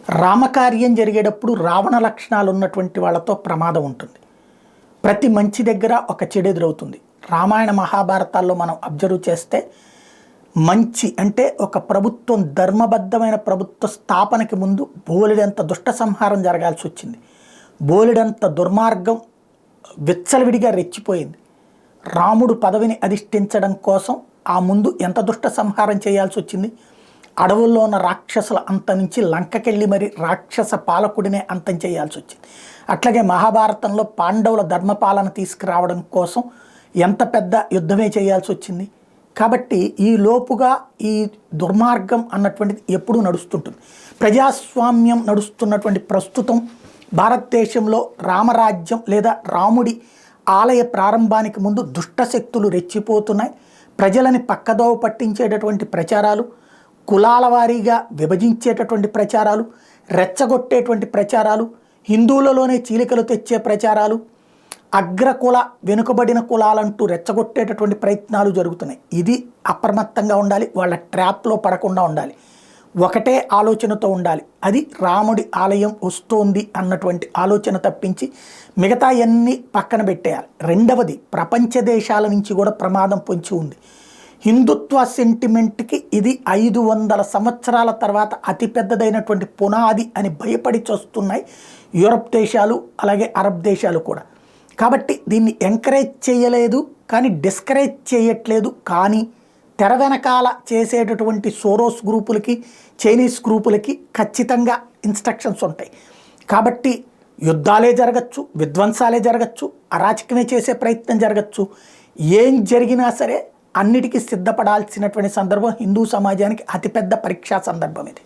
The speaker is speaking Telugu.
రామకార్యం జరిగేటప్పుడు రావణ లక్షణాలు ఉన్నటువంటి వాళ్ళతో ప్రమాదం ఉంటుంది. ప్రతి మంచి దగ్గర ఒక చెడు ఎదురవుతుంది. రామాయణ మహాభారతాల్లో మనం అబ్జర్వ్ చేస్తే మంచి అంటే ఒక ప్రభుత్వం ధర్మబద్ధమైన ప్రభుత్వ స్థాపనకి ముందు బోలెడంత దుష్ట సంహారం జరగాల్సి వచ్చింది. బోలెడంత దుర్మార్గం విచ్చలవిడిగా రెచ్చిపోయింది. రాముడు పదవిని అధిష్ఠించడం కోసం ఆ ముందు ఎంత దుష్ట సంహారం చేయాల్సి వచ్చింది. అడవుల్లో ఉన్న రాక్షసుల అంతం నుంచి లంకకెళ్ళి మరి రాక్షస పాలకుడినే అంతం చేయాల్సి వచ్చింది. అట్లాగే మహాభారతంలో పాండవుల ధర్మపాలన తీసుకురావడం కోసం ఎంత పెద్ద యుద్ధమే చేయాల్సి వచ్చింది. కాబట్టి ఈ లోపుగా ఈ దుర్మార్గం అన్నటువంటిది ఎప్పుడూ నడుస్తుంటుంది. ప్రజాస్వామ్యం నడుస్తున్నటువంటి ప్రస్తుతం భారతదేశంలో రామరాజ్యం లేదా రాముడి ఆలయ ప్రారంభానికి ముందు దుష్టశక్తులు రెచ్చిపోతున్నాయి. ప్రజలని పక్కదోవ పట్టించేటటువంటి ప్రచారాలు, కులాల వారీగా విభజించేటటువంటి ప్రచారాలు, రెచ్చగొట్టేటువంటి ప్రచారాలు, హిందువులలోనే చీలికలు తెచ్చే ప్రచారాలు, అగ్రకుల వెనుకబడిన కులాలంటూ రెచ్చగొట్టేటటువంటి ప్రయత్నాలు జరుగుతున్నాయి. ఇది అప్రమత్తంగా ఉండాలి. వాళ్ళ ట్రాప్లో పడకుండా ఉండాలి. ఒకటే ఆలోచనతో ఉండాలి. అది రాముడి ఆలయం వస్తోంది అన్నటువంటి ఆలోచన తప్పించి మిగతా అన్నీ పక్కన పెట్టేయాలి. రెండవది, ప్రపంచ దేశాల నుంచి కూడా ప్రమాదం పొంచి ఉంది. హిందుత్వ సెంటిమెంట్కి ఇది 500 సంవత్సరాల తర్వాత అతిపెద్దదైనటువంటి పునాది అని భయపడి చూస్తున్నాయి యూరప్ దేశాలు, అలాగే అరబ్ దేశాలు కూడా. కాబట్టి దీన్ని ఎంకరేజ్ చేయలేదు, కానీ డిస్కరేజ్ చేయట్లేదు. కానీ తెర వెనకాల చేసేటటువంటి సోరోస్ గ్రూపులకి, చైనీస్ గ్రూపులకి ఖచ్చితంగా ఇన్స్ట్రక్షన్స్ ఉంటాయి. కాబట్టి యుద్ధాలే జరగచ్చు, విధ్వంసాలే జరగచ్చు, అరాచకమే చేసే ప్రయత్నం జరగచ్చు. ఏం జరిగినా సరే అన్నిటికీ సిద్ధపడాల్సినటువంటి సందర్భం హిందూ సమాజానికి అతిపెద్ద పరీక్షా సందర్భం ఇది.